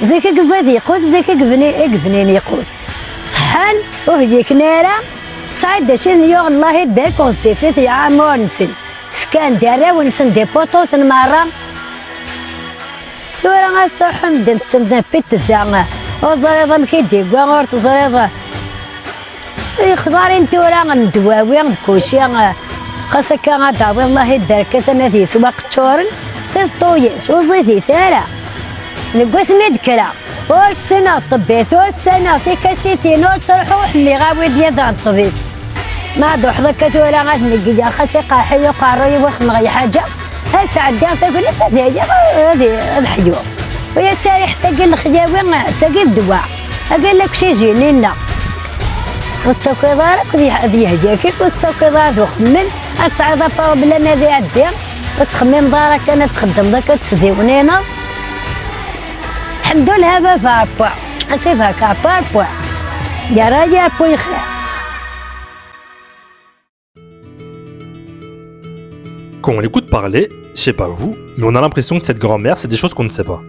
زيك قصيد يقود زيك قبنين يقود صحان وهيك نارا صعيد شين يوغ الله يبارك وصيفيت يا عمور نسن سكان دارا ونسن دي بوطوط المارا ثورا غاتوحن دنت بيت الزعمة وزريضة مكيدي وغور تزريضة يخضارين ثورا ندواوي كوشي قاسك غادعوي الله يبارك ثناثي سواق تشورن تسطويس وزيتي ثارا نقوس مدكرا والسنة طبيت والسنة في كشيتين وتروح اللي غاوي ديال الطبيب ما دوح ذاك ثورا غاتنقي خاصي قاحي وقاروي وخمغ اي حاجة هاي سعدان تقول لك هذه الحيوة ويا تاريخ تقول الخداوي تقول الدواء اقول لك شي جيني لنا والتوكيضارك ذي هديك والتوكيضار ذو خمم أتصعد بروبليم هذي عدي وتخمم دارك أنا تخدم ذاك تسديونينا الحمد لله بفاربوا أسيبها كاربوا يا راجل بوي خير. Quand on l'écoute parler, je sais pas vous, mais on a l'impression que cette grand-mère, c'est des choses qu'on ne sait pas.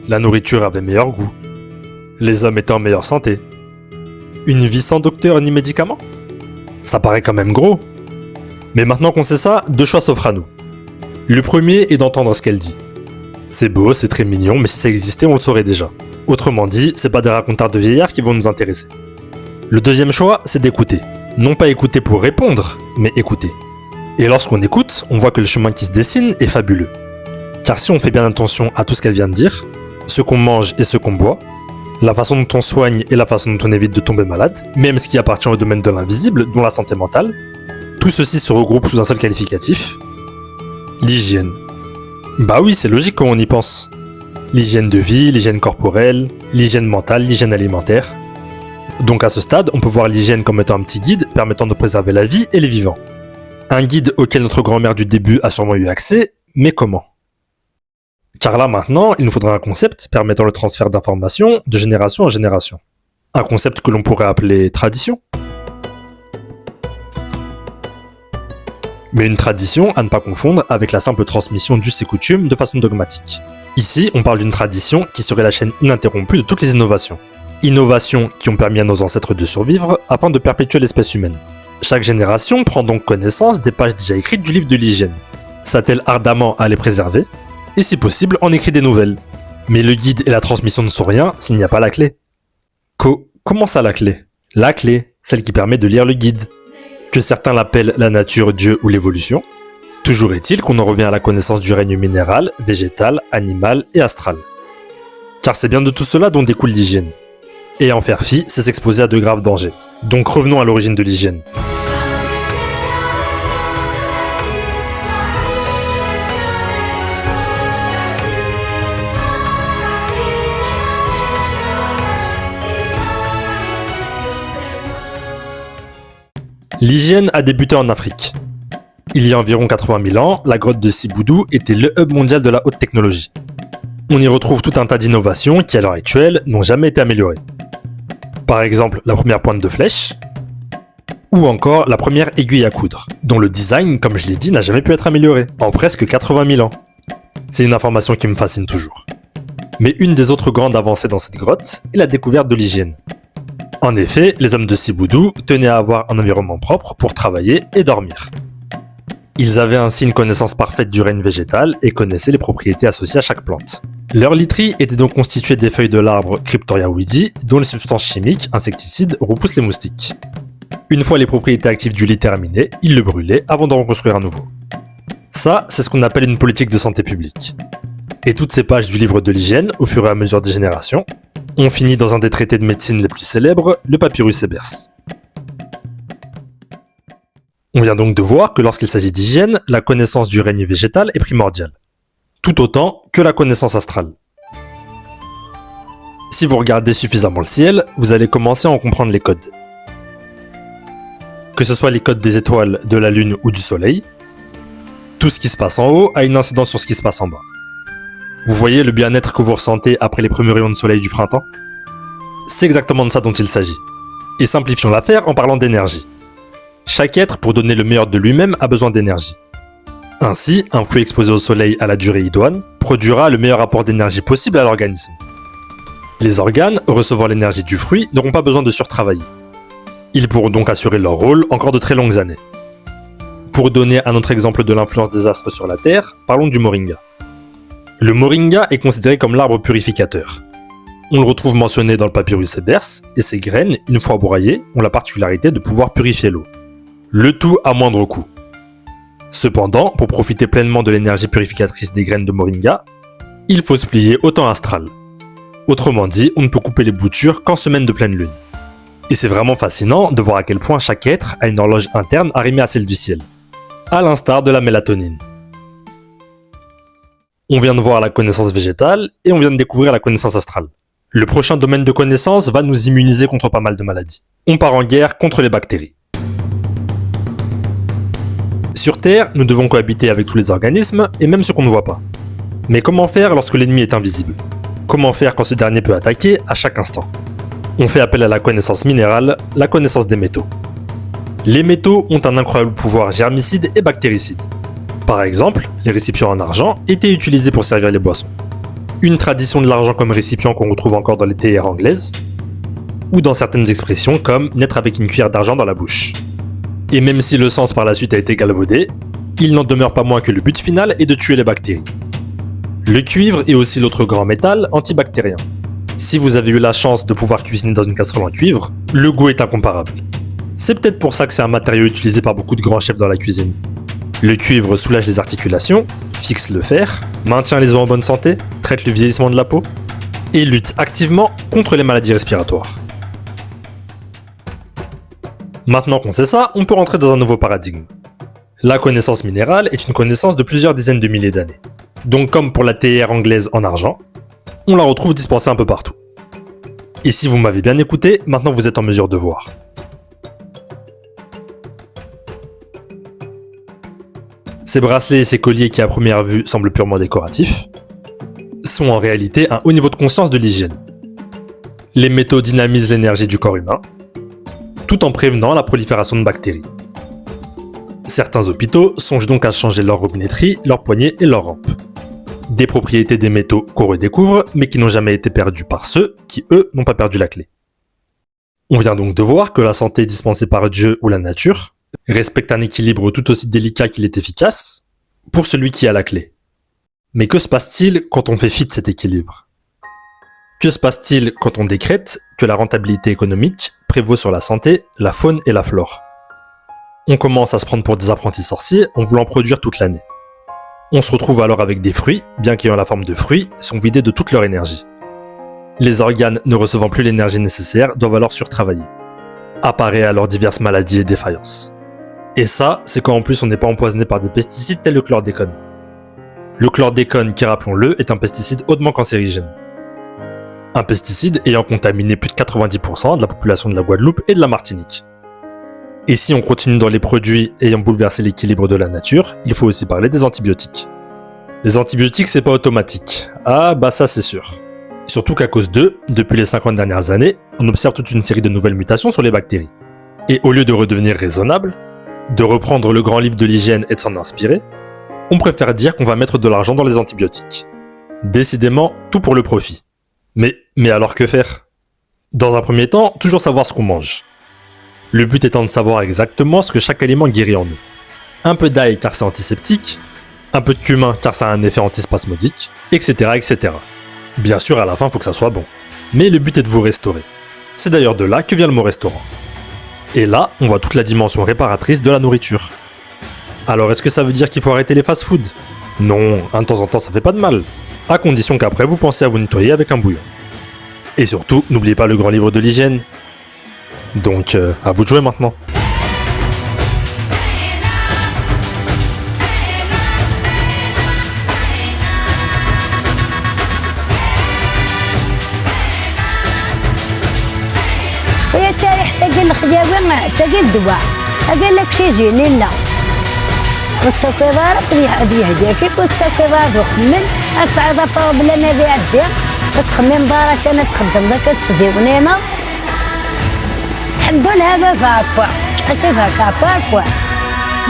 La nourriture avait meilleur goût. Les hommes étaient en meilleure santé. Une vie sans docteur ni médicaments? Ça paraît quand même gros. Mais maintenant qu'on sait ça, deux choix s'offrent à nous. Le premier est d'entendre ce qu'elle dit. C'est beau, c'est très mignon, mais si ça existait, on le saurait déjà. Autrement dit, c'est pas des racontards de vieillards qui vont nous intéresser. Le deuxième choix, c'est d'écouter. Non pas écouter pour répondre, mais écouter. Et lorsqu'on écoute, on voit que le chemin qui se dessine est fabuleux. Car si on fait bien attention à tout ce qu'elle vient de dire, ce qu'on mange et ce qu'on boit, la façon dont on soigne et la façon dont on évite de tomber malade, même ce qui appartient au domaine de l'invisible, dont la santé mentale, tout ceci se regroupe sous un seul qualificatif, l'hygiène. Bah oui, c'est logique quand on y pense. L'hygiène de vie, l'hygiène corporelle, l'hygiène mentale, l'hygiène alimentaire. Donc à ce stade, on peut voir l'hygiène comme étant un petit guide permettant de préserver la vie et les vivants. Un guide auquel notre grand-mère du début a sûrement eu accès, mais comment? Car là maintenant, il nous faudra un concept permettant le transfert d'informations de génération en génération. Un concept que l'on pourrait appeler tradition. Mais une tradition à ne pas confondre avec la simple transmission d'us et coutumes de façon dogmatique. Ici, on parle d'une tradition qui serait la chaîne ininterrompue de toutes les innovations. Innovations qui ont permis à nos ancêtres de survivre afin de perpétuer l'espèce humaine. Chaque génération prend donc connaissance des pages déjà écrites du livre de l'hygiène. S'attelle ardemment à les préserver, et si possible, en écrit des nouvelles. Mais le guide et la transmission ne sont rien s'il n'y a pas la clé. Comment ça la clé? La clé, celle qui permet de lire le guide. Que certains l'appellent la nature, Dieu ou l'évolution. Toujours est-il qu'on en revient à la connaissance du règne minéral, végétal, animal et astral. Car c'est bien de tout cela dont découle l'hygiène. Et en faire fi, c'est s'exposer à de graves dangers. Donc revenons à l'origine de l'hygiène. L'hygiène a débuté en Afrique. Il y a environ 80 000 ans, la grotte de Siboudou était le hub mondial de la haute technologie. On y retrouve tout un tas d'innovations qui, à l'heure actuelle, n'ont jamais été améliorées. Par exemple, la première pointe de flèche, ou encore la première aiguille à coudre, dont le design, comme je l'ai dit, n'a jamais pu être amélioré, en presque 80 000 ans. C'est une information qui me fascine toujours. Mais une des autres grandes avancées dans cette grotte est la découverte de l'hygiène. En effet, les hommes de Siboudou tenaient à avoir un environnement propre pour travailler et dormir. Ils avaient ainsi une connaissance parfaite du règne végétal et connaissaient les propriétés associées à chaque plante. Leur literie était donc constituée des feuilles de l'arbre Cryptoria weedi, dont les substances chimiques, insecticides, repoussent les moustiques. Une fois les propriétés actives du lit terminées, ils le brûlaient avant d'en reconstruire un nouveau. Ça, c'est ce qu'on appelle une politique de santé publique. Et toutes ces pages du livre de l'hygiène, au fur et à mesure des générations, ont fini dans un des traités de médecine les plus célèbres, le Papyrus Ebers. On vient donc de voir que lorsqu'il s'agit d'hygiène, la connaissance du règne végétal est primordiale. Tout autant que la connaissance astrale. Si vous regardez suffisamment le ciel, vous allez commencer à en comprendre les codes. Que ce soit les codes des étoiles, de la lune ou du soleil, tout ce qui se passe en haut a une incidence sur ce qui se passe en bas. Vous voyez le bien-être que vous ressentez après les premiers rayons de soleil du printemps? C'est exactement de ça dont il s'agit. Et simplifions l'affaire en parlant d'énergie. Chaque être, pour donner le meilleur de lui-même, a besoin d'énergie. Ainsi, un fruit exposé au soleil à la durée idoine produira le meilleur apport d'énergie possible à l'organisme. Les organes, recevant l'énergie du fruit, n'auront pas besoin de surtravailler. Ils pourront donc assurer leur rôle encore de très longues années. Pour donner un autre exemple de l'influence des astres sur la Terre, parlons du moringa. Le moringa est considéré comme l'arbre purificateur. On le retrouve mentionné dans le papyrus Ebers, et ses graines, une fois broyées, ont la particularité de pouvoir purifier l'eau. Le tout à moindre coût. Cependant, pour profiter pleinement de l'énergie purificatrice des graines de moringa, il faut se plier au temps astral. Autrement dit, on ne peut couper les boutures qu'en semaine de pleine lune. Et c'est vraiment fascinant de voir à quel point chaque être a une horloge interne arrimée à celle du ciel, à l'instar de la mélatonine. On vient de voir la connaissance végétale et on vient de découvrir la connaissance astrale. Le prochain domaine de connaissance va nous immuniser contre pas mal de maladies. On part en guerre contre les bactéries. Sur Terre, nous devons cohabiter avec tous les organismes et même ceux qu'on ne voit pas. Mais comment faire lorsque l'ennemi est invisible? Comment faire quand ce dernier peut attaquer à chaque instant? On fait appel à la connaissance minérale, la connaissance des métaux. Les métaux ont un incroyable pouvoir germicide et bactéricide. Par exemple, les récipients en argent étaient utilisés pour servir les boissons. Une tradition de l'argent comme récipient qu'on retrouve encore dans les théières anglaises, ou dans certaines expressions comme naître avec une cuillère d'argent dans la bouche. Et même si le sens par la suite a été galvaudé, il n'en demeure pas moins que le but final est de tuer les bactéries. Le cuivre est aussi l'autre grand métal antibactérien. Si vous avez eu la chance de pouvoir cuisiner dans une casserole en cuivre, le goût est incomparable. C'est peut-être pour ça que c'est un matériau utilisé par beaucoup de grands chefs dans la cuisine. Le cuivre soulage les articulations, fixe le fer, maintient les os en bonne santé, traite le vieillissement de la peau et lutte activement contre les maladies respiratoires. Maintenant qu'on sait ça, on peut rentrer dans un nouveau paradigme. La connaissance minérale est une connaissance de plusieurs dizaines de milliers d'années. Donc comme pour la théière anglaise en argent, on la retrouve dispensée un peu partout. Et si vous m'avez bien écouté, maintenant vous êtes en mesure de voir. Ces bracelets et ces colliers qui à première vue semblent purement décoratifs, sont en réalité un haut niveau de conscience de l'hygiène. Les métaux dynamisent l'énergie du corps humain, tout en prévenant la prolifération de bactéries. Certains hôpitaux songent donc à changer leur robinetterie, leurs poignées et leurs rampes. Des propriétés des métaux qu'on redécouvre, mais qui n'ont jamais été perdues par ceux qui, eux, n'ont pas perdu la clé. On vient donc de voir que la santé dispensée par Dieu ou la nature respecte un équilibre tout aussi délicat qu'il est efficace pour celui qui a la clé. Mais que se passe-t-il quand on fait fi de cet équilibre? Que se passe-t-il quand on décrète que la rentabilité économique prévaut sur la santé, la faune et la flore? On commence à se prendre pour des apprentis sorciers en voulant produire toute l'année. On se retrouve alors avec des fruits, bien qu'ayant la forme de fruits, sont vidés de toute leur énergie. Les organes ne recevant plus l'énergie nécessaire doivent alors surtravailler. Apparaît alors diverses maladies et défaillances. Et ça, c'est quand en plus on n'est pas empoisonné par des pesticides tels le chlordécone. Le chlordécone, qui rappelons-le, est un pesticide hautement cancérigène. Un pesticide ayant contaminé plus de 90% de la population de la Guadeloupe et de la Martinique. Et si on continue dans les produits ayant bouleversé l'équilibre de la nature, il faut aussi parler des antibiotiques. Les antibiotiques, c'est pas automatique. Ah, bah ça c'est sûr. Surtout qu'à cause d'eux, depuis les 50 dernières années, on observe toute une série de nouvelles mutations sur les bactéries. Et au lieu de redevenir raisonnable, de reprendre le grand livre de l'hygiène et de s'en inspirer, on préfère dire qu'on va mettre de l'argent dans les antibiotiques. Décidément, tout pour le profit. Mais alors que faire? Dans un premier temps, toujours savoir ce qu'on mange. Le but étant de savoir exactement ce que chaque aliment guérit en nous. Un peu d'ail car c'est antiseptique, un peu de cumin car ça a un effet antispasmodique, etc. etc. Bien sûr, à la fin, il faut que ça soit bon. Mais le but est de vous restaurer. C'est d'ailleurs de là que vient le mot restaurant. Et là, on voit toute la dimension réparatrice de la nourriture. Alors est-ce que ça veut dire qu'il faut arrêter les fast-foods? Non, de temps en temps ça fait pas de mal. À condition qu'après vous pensiez à vous nettoyer avec un bouillon. Et surtout, n'oubliez pas le grand livre de l'hygiène. Donc, à vous de jouer maintenant. ويا تاريخ تقول الخداوي تقول الدواء أقول لك شي جيني لا والتوكي ضارب هذه هديك والتوكي ضارب وخمن أتصعد أطلب لنا ذي عدي تخمم دارك أنا تخدم ذاك تسدي ونينا الحمد لله هذا فارفع أسيبها كافارفع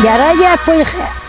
يا راجل كل خير